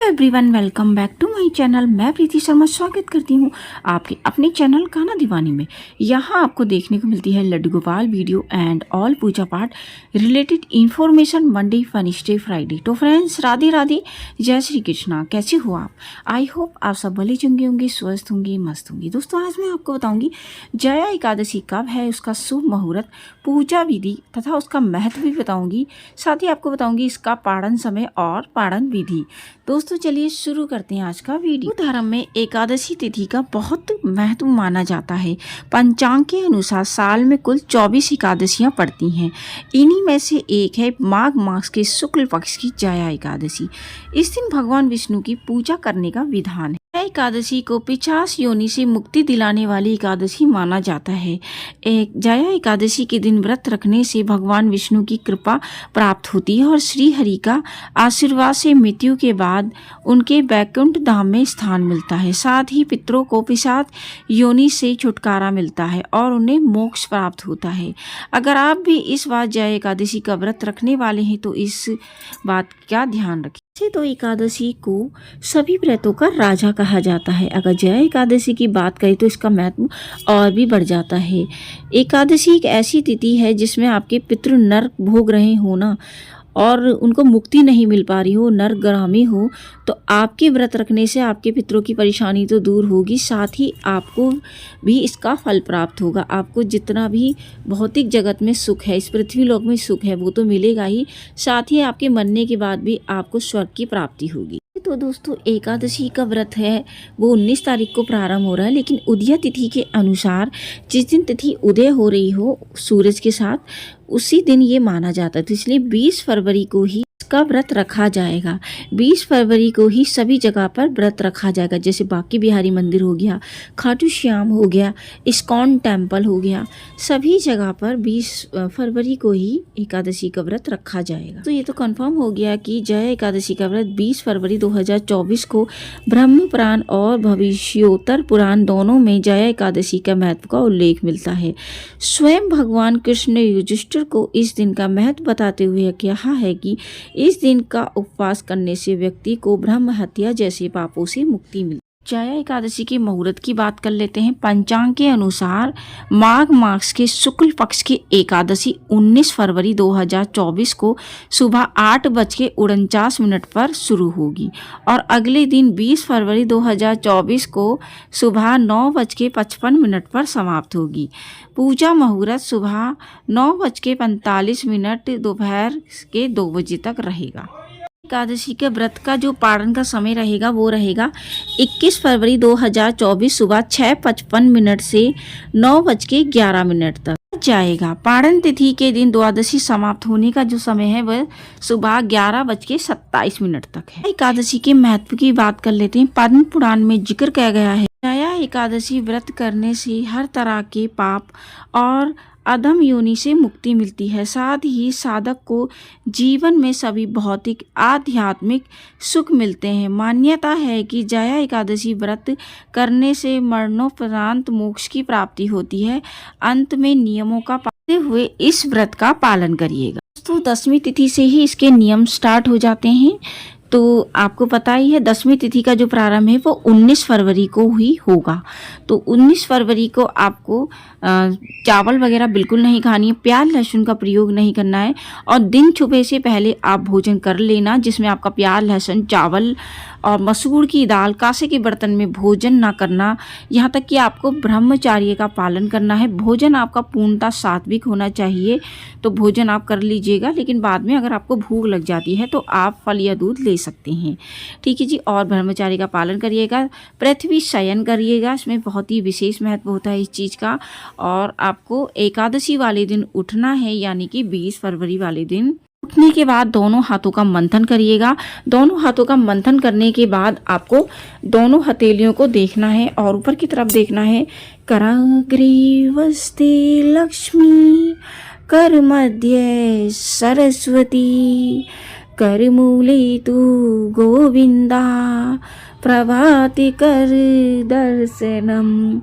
Everyone, welcome back to my channel. मैं प्रीति शर्मा स्वागत करती हूँ आपके अपने चैनल गाना दीवानी में। यहाँ आपको देखने को मिलती है Laddu Gopal video and all पूजा पाठ related information Monday Wednesday Friday. तो फ्रेंड्स, राधे राधे, जय श्री कृष्णा। कैसे हो आप? आई होप आप सब भले चंगे होंगे, स्वस्थ होंगे, मस्त होंगे। दोस्तों, आज मैं आपको बताऊंगी जया एकादशी कब है, उसका शुभ मुहूर्त, पूजा विधि तथा उसका महत्व भी बताऊंगी। साथ ही आपको बताऊंगी इसका पारण समय और पारण विधि। दोस्तों, चलिए शुरू करते हैं आज का वीडियो। धर्म में एकादशी तिथि का बहुत महत्व माना जाता है। पंचांग के अनुसार साल में कुल 24 एकादशियां पड़ती हैं। इन्हीं में से एक है माघ मास के शुक्ल पक्ष की जया एकादशी। इस दिन भगवान विष्णु की पूजा करने का विधान है। जया एकादशी को 50 योनि से मुक्ति दिलाने वाली एकादशी माना जाता है। जया एकादशी के दिन व्रत रखने से भगवान विष्णु की कृपा प्राप्त होती है और श्री हरि का आशीर्वाद से मृत्यु के बाद उनके वैकुंठ धाम में स्थान मिलता है। साथ ही पितरों को पिशाच योनि से छुटकारा मिलता है और उन्हें मोक्ष प्राप्त होता है। अगर आप भी इस बार जया एकादशी का व्रत रखने वाले हैं तो इस बात का ध्यान रखें। वैसे तो एकादशी को सभी व्रतों का राजा कहा जाता है। अगर जया एकादशी की बात करें तो इसका महत्व और भी बढ़ जाता है। एकादशी एक ऐसी तिथि है जिसमें आपके पितृ नरक भोग रहे हो ना, और उनको मुक्ति नहीं मिल पा रही हो, नरकगामी हो, तो आपके व्रत रखने से आपके पितरों की परेशानी तो दूर होगी, साथ ही आपको भी इसका फल प्राप्त होगा। आपको जितना भी भौतिक जगत में सुख है, इस पृथ्वी लोक में सुख है, वो तो मिलेगा ही, साथ ही आपके मरने के बाद भी आपको स्वर्ग की प्राप्ति होगी। तो दोस्तों, एकादशी का व्रत है वो 19 तारीख को प्रारंभ हो रहा है, लेकिन उदय तिथि के अनुसार जिस दिन तिथि उदय हो रही हो सूरज के साथ, उसी दिन ये माना जाता है। तो इसलिए 20 फरवरी को ही इसका व्रत रखा जाएगा। 20 फरवरी को ही सभी जगह पर व्रत रखा जाएगा, जैसे बांके बिहारी मंदिर हो गया, खाटू श्याम हो गया, इस्कॉन टेम्पल हो गया, सभी जगह पर 20 फरवरी को ही एकादशी का व्रत रखा जाएगा। तो ये तो कंफर्म हो गया कि जया एकादशी का व्रत 20 फरवरी 2024 को ब्रह्म पुराण और भविष्योत्तर पुराण दोनों में जया एकादशी का महत्व का उल्लेख मिलता है। स्वयं भगवान कृष्ण ने युधिष्ठिर को इस दिन का महत्व बताते हुए कहा है कि इस दिन का उपवास करने से व्यक्ति को ब्रह्म हत्या जैसे पापों से मुक्ति मिलती है। जया एकादशी के मुहूर्त की बात कर लेते हैं। पंचांग के अनुसार माघ मास के शुक्ल पक्ष की एकादशी 19 फरवरी 2024 को सुबह 8:49 पर शुरू होगी और अगले दिन 20 फरवरी 2024 को सुबह 9:55 पर समाप्त होगी। पूजा मुहूर्त सुबह 9:45 दोपहर के 2 बजे तक रहेगा। एकादशी के व्रत का जो पारण का समय रहेगा वो रहेगा 21 फरवरी 2024 सुबह 6:55 से 9:11 तक जाएगा। पारण तिथि के दिन द्वादशी समाप्त होने का जो समय है वह सुबह 11:27 तक है। एकादशी के महत्व की बात कर लेते हैं। पद्म पुराण में जिक्र किया गया है, जया एकादशी व्रत करने से हर तरह के पाप और अधम योनि से मुक्ति मिलती है। साथ ही साधक को जीवन में सभी भौतिक आध्यात्मिक सुख मिलते हैं। मान्यता है कि जया एकादशी व्रत करने से मरणोपरांत मोक्ष की प्राप्ति होती है। अंत में नियमों का पालते हुए इस व्रत का पालन करिएगा। दोस्तों, 10वीं तिथि से ही इसके नियम स्टार्ट हो जाते हैं। तो आपको पता ही है 10वीं तिथि का जो प्रारंभ है वो 19 फरवरी को ही होगा। तो 19 फरवरी को आपको चावल वगैरह बिल्कुल नहीं खानी है, प्याज लहसुन का प्रयोग नहीं करना है और दिन छुपे से पहले आप भोजन कर लेना, जिसमें आपका प्याज लहसुन चावल और मसूर की दाल कांसे के बर्तन में भोजन ना करना। यहाँ तक कि आपको ब्रह्मचर्य का पालन करना है। भोजन आपका पूर्णतः सात्विक होना चाहिए, तो भोजन आप कर लीजिएगा, लेकिन बाद में अगर आपको भूख लग जाती है तो आप फल या दूध ले सकते हैं। ठीक है जी। और ब्रह्मचर्य का पालन करिएगा। पृथ्वी शयन करिएगा, इसमें बहुत ही विशेष महत्व होता है इस चीज़ का। और आपको एकादशी वाले दिन उठना है, यानी कि 20 फरवरी वाले दिन उठने के बाद दोनों हाथों का मंथन करिएगा। दोनों हाथों का मंथन करने के बाद आपको दोनों हथेलियों को देखना है और ऊपर की तरफ देखना है। कराग्रीवस्ते लक्ष्मी, कर मध्य सरस्वती, कर मूले तू गोविंदा, प्रभाति कर दर्शनम।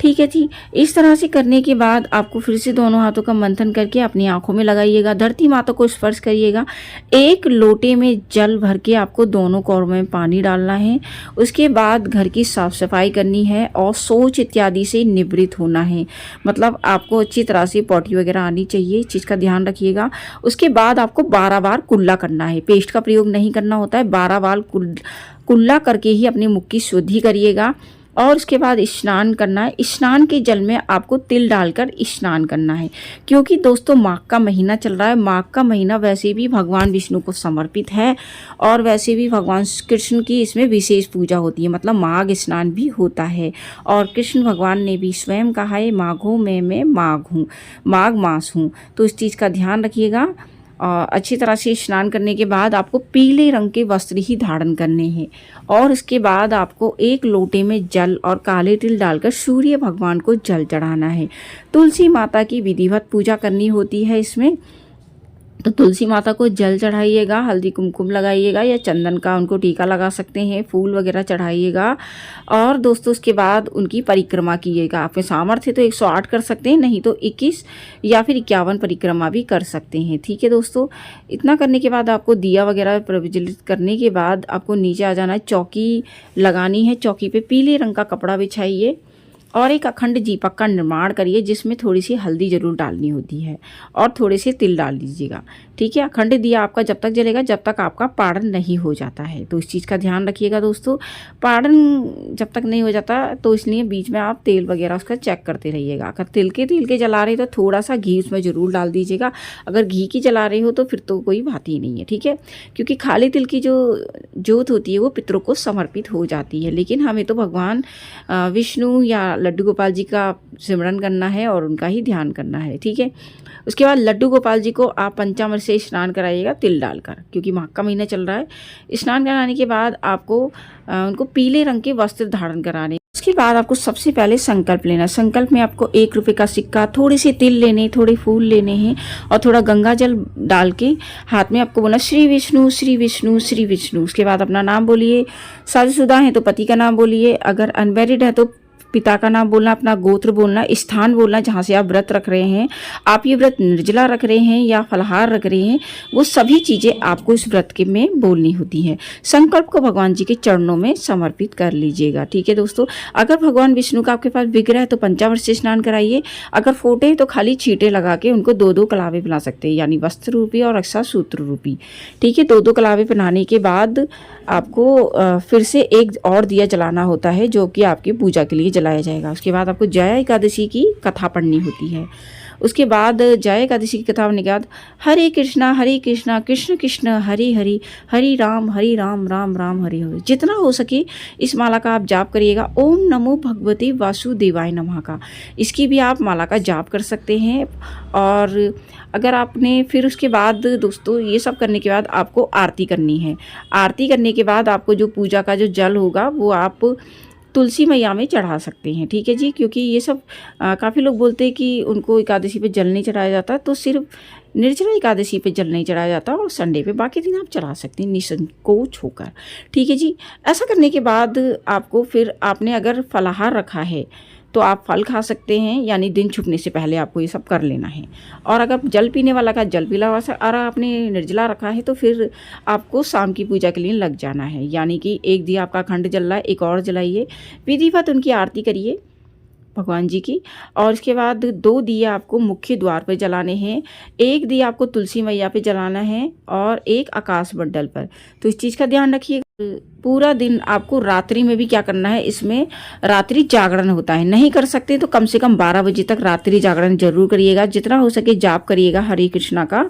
ठीक है जी। इस तरह से करने के बाद आपको फिर से दोनों हाथों का मंथन करके अपनी आंखों में लगाइएगा, धरती माता को स्पर्श करिएगा। एक लोटे में जल भर के आपको दोनों कौरों में पानी डालना है। उसके बाद घर की साफ सफाई करनी है और शौच इत्यादि से निवृत्त होना है। मतलब आपको अच्छी तरह से पॉटी वगैरह आनी चाहिए, इस चीज़ का ध्यान रखिएगा। उसके बाद आपको 12 बार कुल्ला करना है, पेस्ट का प्रयोग नहीं करना होता है। 12 बार कुल्ला करके ही अपने मुख की शुद्धि करिएगा। और उसके बाद स्नान करना है। स्नान के जल में आपको तिल डालकर स्नान करना है, क्योंकि दोस्तों माघ का महीना चल रहा है। माघ का महीना वैसे भी भगवान विष्णु को समर्पित है और वैसे भी भगवान कृष्ण की इसमें विशेष पूजा होती है, मतलब माघ स्नान भी होता है। और कृष्ण भगवान ने भी स्वयं कहा है, माघों में मैं माघ हूँ, माघ मास हूँ। तो इस चीज़ का ध्यान रखिएगा। अच्छी तरह से स्नान करने के बाद आपको पीले रंग के वस्त्र ही धारण करने हैं। और इसके बाद आपको एक लोटे में जल और काले तिल डालकर सूर्य भगवान को जल चढ़ाना है। तुलसी माता की विधिवत पूजा करनी होती है इसमें। तो तुलसी माता को जल चढ़ाइएगा, हल्दी कुमकुम लगाइएगा या चंदन का उनको टीका लगा सकते हैं, फूल वगैरह चढ़ाइएगा। और दोस्तों उसके बाद उनकी परिक्रमा कीजिएगा। आप में सामर्थ्य तो 108 कर सकते हैं, नहीं तो 21 या फिर 51 परिक्रमा भी कर सकते हैं। ठीक है दोस्तों, इतना करने के बाद आपको दिया वगैरह प्रज्वलित करने के बाद आपको नीचे आ जाना है। चौकी लगानी है, चौकी पे पीले रंग का कपड़ा बिछाइए और एक अखंड दीपक का निर्माण करिए, जिसमें थोड़ी सी हल्दी जरूर डालनी होती है और थोड़े से तिल डाल दीजिएगा। ठीक है, अखंड दिया आपका जब तक जलेगा जब तक आपका पारण नहीं हो जाता है। तो इस चीज़ का ध्यान रखिएगा दोस्तों। पारण जब तक नहीं हो जाता तो इसलिए बीच में आप तेल वगैरह उसका चेक करते रहिएगा। अगर तिल के जला रहे तो थोड़ा सा घी उसमें ज़रूर डाल दीजिएगा। अगर घी की जला रहे हो तो फिर तो कोई बात ही नहीं है। ठीक है, क्योंकि खाली तिल की जो जोत होती है वो पितरों को समर्पित हो जाती है, लेकिन हमें तो भगवान विष्णु या लड्डू गोपाल जी का सिमरन करना है और उनका ही ध्यान करना है। ठीक है, उसके बाद लड्डू गोपाल जी को आप पंचामृत से स्नान कराइएगा तिल डालकर, क्योंकि माघ का महीना चल रहा है। स्नान कराने के बाद आपको उनको पीले रंग के वस्त्र धारण कराने। उसके बाद आपको सबसे पहले संकल्प लेना। संकल्प में आपको 1 रुपये का सिक्का, थोड़े से तिल लेने, थोड़े फूल लेने हैं और थोड़ा गंगा जल डाल के हाथ में आपको बोलना श्री विष्णु श्री विष्णु श्री विष्णु। उसके बाद अपना नाम बोलिए। शादीशुदा हैं तो पति का नाम बोलिए, अगर अनमैरिड है तो पिता का नाम बोलना, अपना गोत्र बोलना, स्थान बोलना जहाँ से आप व्रत रख रहे हैं। आप ये व्रत निर्जला रख रहे हैं या फलाहार रख रहे हैं, वो सभी चीज़ें आपको इस व्रत के में बोलनी होती हैं। संकल्प को भगवान जी के चरणों में समर्पित कर लीजिएगा। ठीक है दोस्तों, अगर भगवान विष्णु का आपके पास विग्रह है तो पंचामृत से स्नान कराइए। अगर फोटे हैं तो खाली छींटे लगा के उनको 2-2 कलावे बना सकते हैं, यानी वस्त्र रूपी और रक्षा सूत्र रूपी। ठीक है, 2-2 कलावे बनाने के बाद आपको फिर से एक और दिया जलाना होता है, जो कि आपकी पूजा के लिए जलाया जाएगा। उसके बाद आपको जया एकादशी की कथा पढ़नी होती है। उसके बाद जया एकादशी की कथा पढ़ने के बाद हरे कृष्णा कृष्ण कृष्ण हरे हरे, हरे राम राम राम हरे हरे, जितना हो सके इस माला का आप जाप करिएगा। ओम नमो भगवते वासुदेवाय नमः का, इसकी भी आप माला का जाप कर सकते हैं। और अगर आपने फिर उसके बाद दोस्तों ये सब करने के बाद आपको आरती करनी है। आरती करने के बाद आपको जो पूजा का जो जल होगा वो आप तुलसी मैया में चढ़ा सकते हैं। ठीक है जी, क्योंकि ये सब काफ़ी लोग बोलते हैं कि उनको एकादशी पे जल नहीं चढ़ाया जाता, तो सिर्फ निर्जला एकादशी पे जल नहीं चढ़ाया जाता और संडे पे, बाकी दिन आप चढ़ा सकते हैं निसंकोच होकर। ठीक है जी, ऐसा करने के बाद आपको फिर आपने अगर फलाहार रखा है तो आप फल खा सकते हैं, यानी दिन छुपने से पहले आपको ये सब कर लेना है। और अगर जल पीने वाला का जल पीला और आपने निर्जला रखा है तो फिर आपको शाम की पूजा के लिए लग जाना है, यानी कि एक दिया आपका अखंड जल रहा है, एक और जलाइए, विधिवत उनकी आरती करिए भगवान जी की। और इसके बाद 2 दिया आपको मुख्य द्वार पर जलाने हैं, 1 दिया आपको तुलसी मैया पे जलाना है और 1 आकाश मंडल पर। तो इस चीज़ का ध्यान रखिए। पूरा दिन आपको रात्रि में भी क्या करना है, इसमें रात्रि जागरण होता है। नहीं कर सकते तो कम से कम 12 बजे तक रात्रि जागरण जरूर करिएगा। जितना हो सके जाप करिएगा हरे कृष्णा का,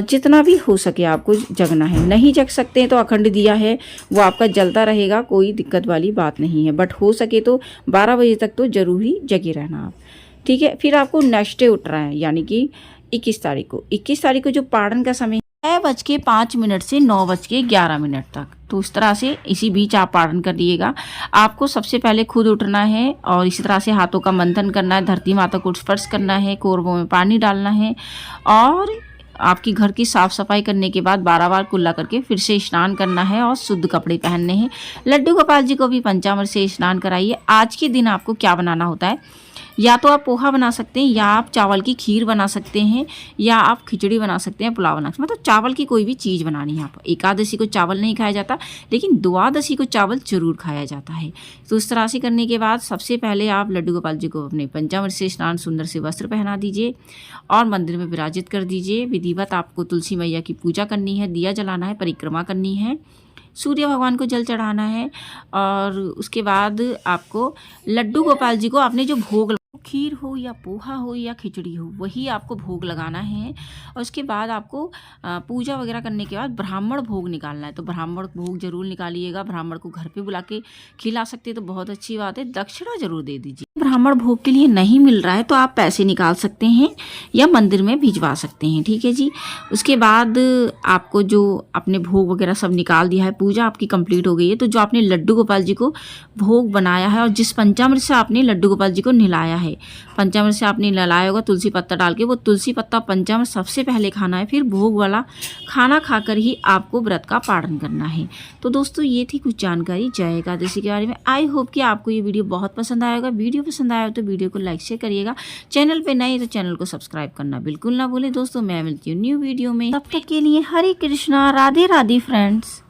जितना भी हो सके आपको जगना है। नहीं जग सकते तो अखंड दिया है वो आपका जलता रहेगा, कोई दिक्कत वाली बात नहीं है, बट हो सके तो 12 बजे तक तो जरूर ही जगे रहना आप। ठीक है, फिर आपको नेक्स्ट डे उठ रहा है, यानी कि 21 तारीख को जो पारण का समय 6:05 से 9:11 तक, तो इस तरह से इसी बीच आप पारण कर लिएगा। आपको सबसे पहले खुद उठना है और इसी तरह से हाथों का मंथन करना है, धरती माता को स्पर्श करना है, कोरबों में पानी डालना है और आपकी घर की साफ़ सफाई करने के बाद 12 बार कुल्ला करके फिर से स्नान करना है और शुद्ध कपड़े पहनने हैं। लड्डू गोपाल जी को भी पंचामृत से स्नान कराइए। आज के दिन आपको क्या बनाना होता है, या तो आप पोहा बना सकते हैं, या आप चावल की खीर बना सकते हैं, या आप खिचड़ी बना सकते हैं, पुलाव बना सकते हैं, मतलब चावल की कोई भी चीज़ बनानी है। आप एकादशी को चावल नहीं खाया जाता, लेकिन द्वादशी को चावल जरूर खाया जाता है। तो इस तरह से करने के बाद सबसे पहले आप लड्डू गोपाल जी को अपने पंचामृत से स्नान सुंदर से वस्त्र पहना दीजिए और मंदिर में विराजित कर दीजिए। विधिवत आपको तुलसी मैया की पूजा करनी है, दिया जलाना है, परिक्रमा करनी है, सूर्य भगवान को जल चढ़ाना है, और उसके बाद आपको लड्डू गोपाल जी को आपने जो भोग, खीर हो या पोहा हो या खिचड़ी हो, वही आपको भोग लगाना है। और उसके बाद आपको पूजा वगैरह करने के बाद ब्राह्मण भोग निकालना है। तो ब्राह्मण भोग जरूर निकालिएगा। ब्राह्मण को घर पे बुला के खिला सकते हैं तो बहुत अच्छी बात है। दक्षिणा जरूर दे दीजिए। ब्राह्मण भोग के लिए नहीं मिल रहा है तो आप पैसे निकाल सकते हैं या मंदिर में भिजवा सकते हैं, ठीक है जी। उसके बाद आपको जो आपने भोग वगैरह सब निकाल दिया है, पूजा आपकी कंप्लीट हो गई है, तो जो आपने लड्डू गोपाल जी को भोग बनाया है और जिस पंचामृत से आपने लड्डू गोपाल जी को नहलाया है, पंचामृत से आपने नहलाया होगा तुलसी पत्ता डाल के, वो तुलसी पत्ता पंचामृत सबसे पहले खाना है, फिर भोग वाला खाना खाकर ही आपको व्रत का पालन करना है। तो दोस्तों ये थी कुछ जानकारी जय एकादशी के बारे में। आई होप कि आपको ये वीडियो बहुत पसंद आएगा। वीडियो पसंद आया हो तो वीडियो को लाइक शेयर करिएगा। चैनल पे नए तो चैनल को सब्सक्राइब करना बिल्कुल ना भूलें। दोस्तों मैं मिलती हूँ न्यू वीडियो में, तब तक के लिए हरे कृष्णा, राधे राधे फ्रेंड्स।